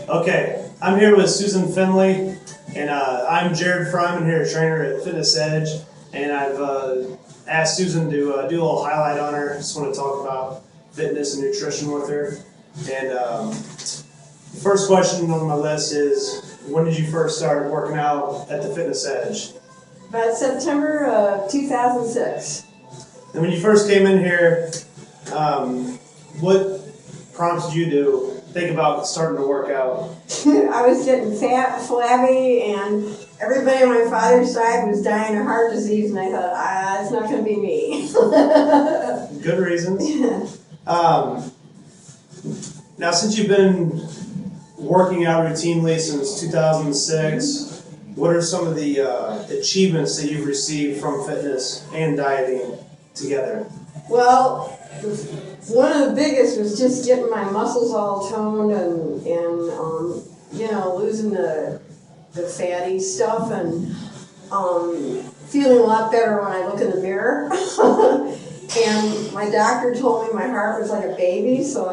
Okay, I'm here with Susan Finley, and I'm Jared Fryman here, trainer at Fitness Edge, and I've asked Susan to do a little highlight on her. Just want to talk about fitness and nutrition with her. And the first question on my list is, when did you first start working out at the Fitness Edge? About September of 2006. And when you first came in here, what prompted you to think about starting to work out? I was getting fat, flabby, and everybody on my father's side was dying of heart disease, and I thought, it's not going to be me. Good reasons. Now, since you've been working out routinely since 2006, what are some of the achievements that you've received from fitness and dieting together? Well, one of the biggest was just getting my muscles all toned and losing the fatty stuff and feeling a lot better when I look in the mirror. And my doctor told me my heart was like a baby, so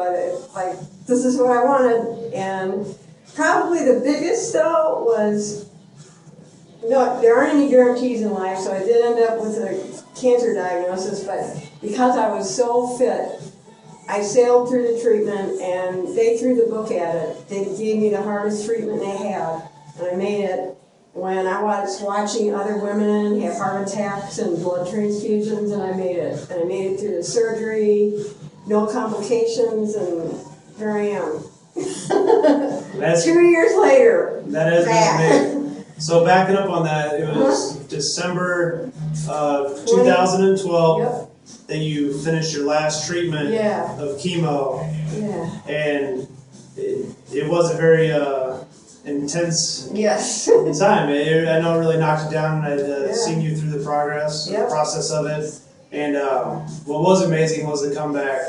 this is what I wanted. And probably the biggest though was, no, there aren't any guarantees in life, so I did end up with a cancer diagnosis, but because I was so fit, I sailed through the treatment, and they threw the book at it. They gave me the hardest treatment they had, and I made it. When I was watching other women have heart attacks and blood transfusions, and I made it. And I made it through the surgery, no complications, and here I am. 2 years later. That is amazing. So backing up on that, it was December of 2012 that you finished your last treatment of chemo. Yeah. And it was a very intense time. I know it really knocked you down, and I'd seen you through the process of it. And what was amazing was the comeback.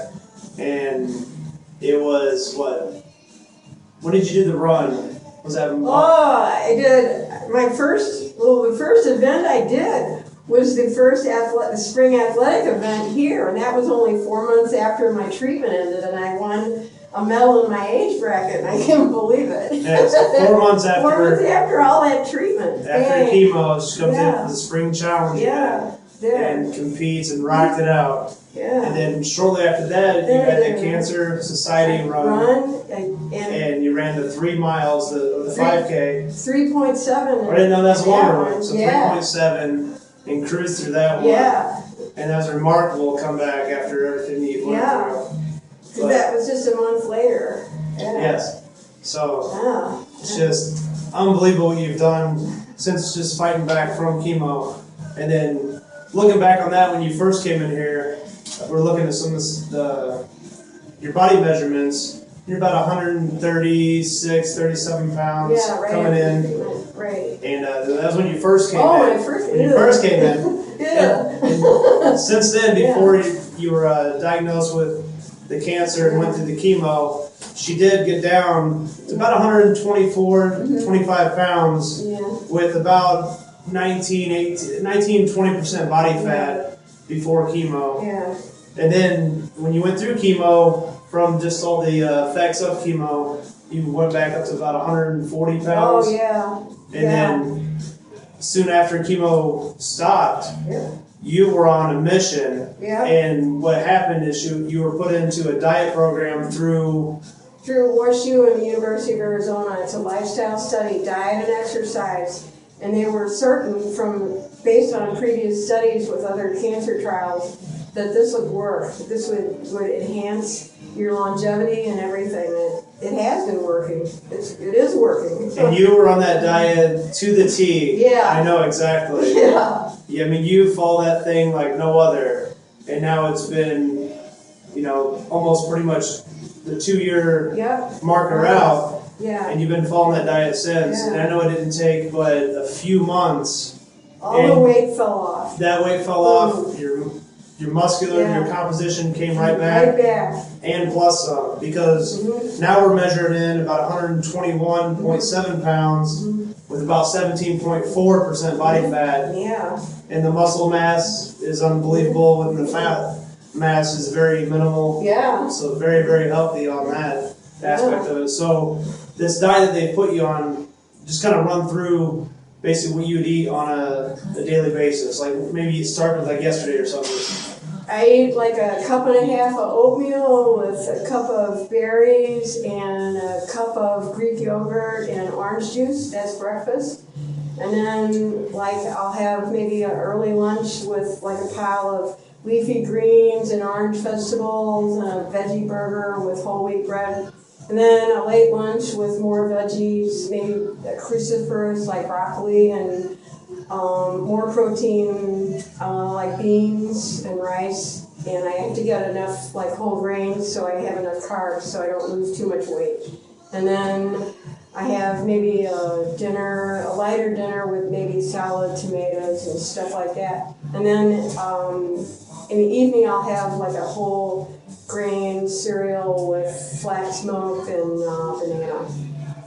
And it was when did you do the run? Was that? I did the first event I did was the first spring athletic event here, and that was only 4 months after my treatment ended, and I won a medal in my age bracket, and I couldn't believe it. Yeah, so 4 months after. 4 months after all that treatment. After chemo, she comes in for the spring challenge and competes and rocked it out. Yeah. And then shortly after that, you had the Cancer Society run. And you ran the 3 miles, the 5K. 3.7. I didn't know that's a longer one. So 3.7 and cruised through that one. Yeah. And that was a remarkable comeback after everything you went through. That was just a month later. Yeah. Yes. So it's just unbelievable what you've done since just fighting back from chemo. And then looking back on that when you first came in here, we're looking at some of your body measurements. You're about 136, 37 pounds coming in. Right. And that was when you first came in. When you first came in. And since then, before you were diagnosed with the cancer and went through the chemo, she did get down to about 124, 25 pounds with about 19-20% body fat before chemo. Yeah. And then when you went through chemo, from just all the effects of chemo, you went back up to about 140 pounds. Oh, yeah. And then soon after chemo stopped, you were on a mission. Yeah. And what happened is you were put into a diet program through WashU and the University of Arizona. It's a lifestyle study, diet and exercise. And they were certain based on previous studies with other cancer trials, that this would work, that this would enhance your longevity and everything. It has been working. It is working. And you were on that diet to the T. Yeah. I know exactly. Yeah. I mean, you follow that thing like no other. And now it's been, almost pretty much the 2-year marker out. Yeah. And you've been following that diet since. And I know it didn't take but a few months. All the weight fell off. That weight fell off. Your muscular, your composition came right back. Right back. And plus some, because now we're measured in about 121.7 pounds with about 17.4% body fat. Yeah. And the muscle mass is unbelievable, and the fat mass is very minimal. Yeah. So very, very healthy on that. aspect of it. So this diet that they put you on, just kind of run through basically what you would eat on a daily basis. Like maybe you start with like yesterday or something. I ate like a cup and a half of oatmeal with a cup of berries and a cup of Greek yogurt and orange juice. That's breakfast. And then like I'll have maybe an early lunch with like a pile of leafy greens and orange vegetables and a veggie burger with whole wheat bread. And then a late lunch with more veggies, maybe cruciferous like broccoli and more protein like beans and rice. And I have to get enough like whole grains so I have enough carbs so I don't lose too much weight. And then I have maybe a lighter dinner with maybe salad, tomatoes, and stuff like that. And then in the evening I'll have like a whole grain cereal with flax milk and banana.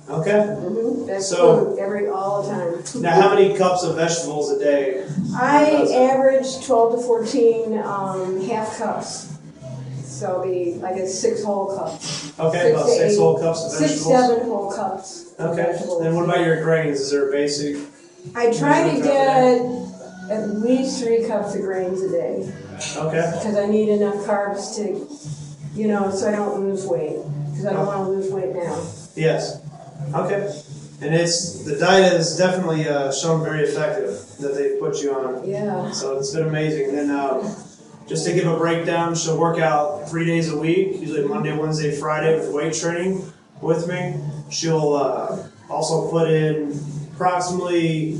Okay. Mm-hmm. That's so food all the time. Now, how many cups of vegetables a day? I average 12 to 14 half cups. So it'll be, I guess, 6 whole cups. Okay, about 6 whole cups of vegetables. 6-7 whole cups. Okay. And what about your grains? Is there a basic? I try to get at least 3 cups of grains a day. Okay. Because I need enough carbs to, so I don't lose weight. Because I don't want to lose weight now. Yes. Okay. And the diet is definitely shown very effective that they put you on. Yeah. So it's been amazing. And then just to give a breakdown, she'll work out 3 days a week, usually Monday, Wednesday, Friday with weight training with me. She'll also put in approximately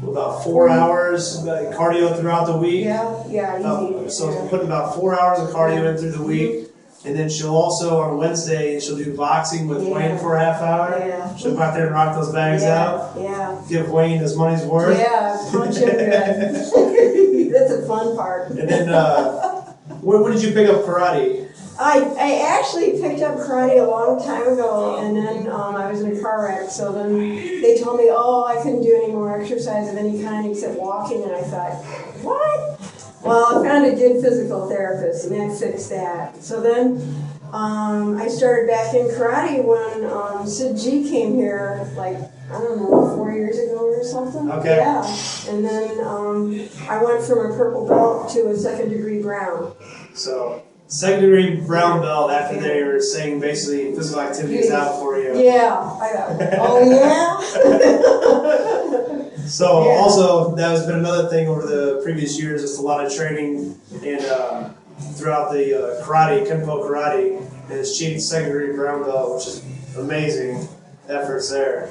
about 4 hours cardio throughout the week. Yeah, easy. So putting about 4 hours of cardio in through the week. And then she'll also, on Wednesday, she'll do boxing with Wayne for a half hour. Yeah. She'll go out there and rock those bags out. Yeah. Give Wayne his money's worth. Yeah, punch him good. That's the fun part. And then, when did you pick up karate? I actually picked up karate a long time ago, and then I was in a car wreck, so then they told me, I couldn't do any more exercise of any kind except walking, and I thought, what? Well, I found a good physical therapist, and that fixed that. So then I started back in karate when Sid G came here, like, I don't know, 4 years ago or something. Okay. Yeah. And then I went from a purple belt to a 2nd degree brown. So, 2nd degree brown belt after they were saying basically physical activity is out for you. Yeah. I got, oh, yeah? So also, that has been another thing over the previous years, just a lot of training and throughout the karate, Kenpo karate, and it's achieved 2nd degree brown belt, which is amazing efforts there.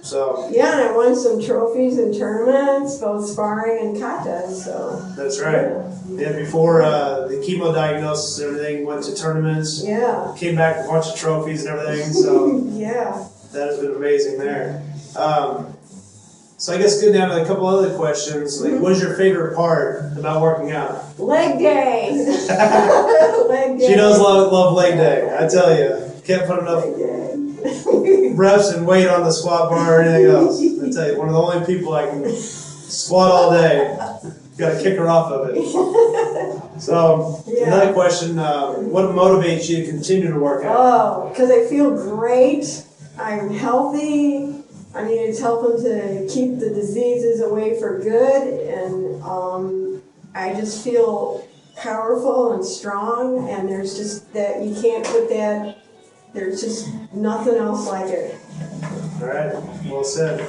So yeah, and I won some trophies in tournaments, both sparring and kata. So that's right. Yeah, before the chemo diagnosis and everything, went to tournaments. Yeah. Came back with a bunch of trophies and everything. So yeah, that has been amazing there. So I guess go down to a couple other questions. Like, what is your favorite part about working out? Leg day. Leg day. She does love leg day. I tell you, can't put enough reps and weight on the squat bar or anything else. I tell you, one of the only people I can squat all day. Got to kick her off of it. So another question: what motivates you to continue to work out? Oh, because I feel great. I'm healthy. I mean, it's helping to keep the diseases away for good, and I just feel powerful and strong, and there's just that, you can't put that, there's just nothing else like it. All right, well said.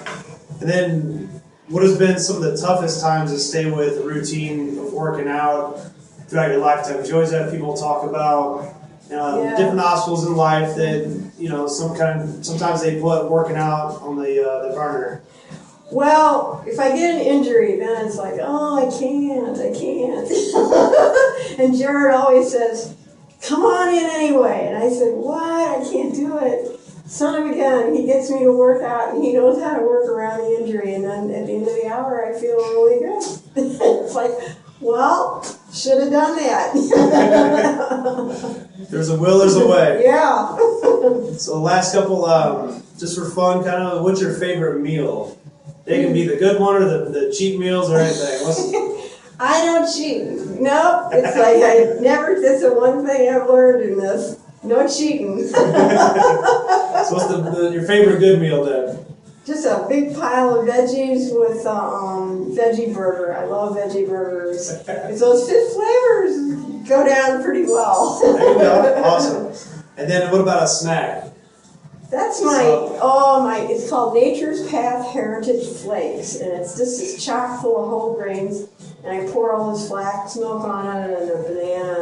And then, what has been some of the toughest times to stay with a routine of working out throughout your lifetime? Because you always have people talk about different obstacles in life that, sometimes they put working out on the burner. Well, if I get an injury, then it's like, I can't. And Jared always says, come on in anyway. And I said, what? I can't do it. Son of a gun, he gets me to work out, and he knows how to work around the injury. And then at the end of the hour, I feel really good. It's like, well, should have done that. There's a will, there's a way. Yeah. So the last couple, just for fun, kind of, what's your favorite meal? They can be the good one or the cheap meals or anything. I don't cheat. Nope. It's like that's the one thing I've learned in this. No cheating. So what's your favorite good meal then? Just a big pile of veggies with veggie burger. I love veggie burgers. Because those fish flavors go down pretty well. There you go. Awesome. And then what about a snack? That's it's called Nature's Path Heritage Flakes, and it's just this chock full of whole grains, and I pour all this flax milk on it, and a banana,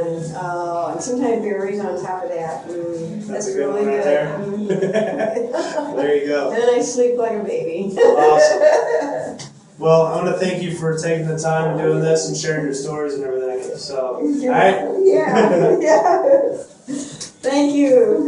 and sometimes berries on top of that. That's a good really one right good. there. There you go. And then I sleep like a baby. Awesome. Well, I want to thank you for taking the time and doing this and sharing your stories and everything. So, all right? Yeah. Thank you.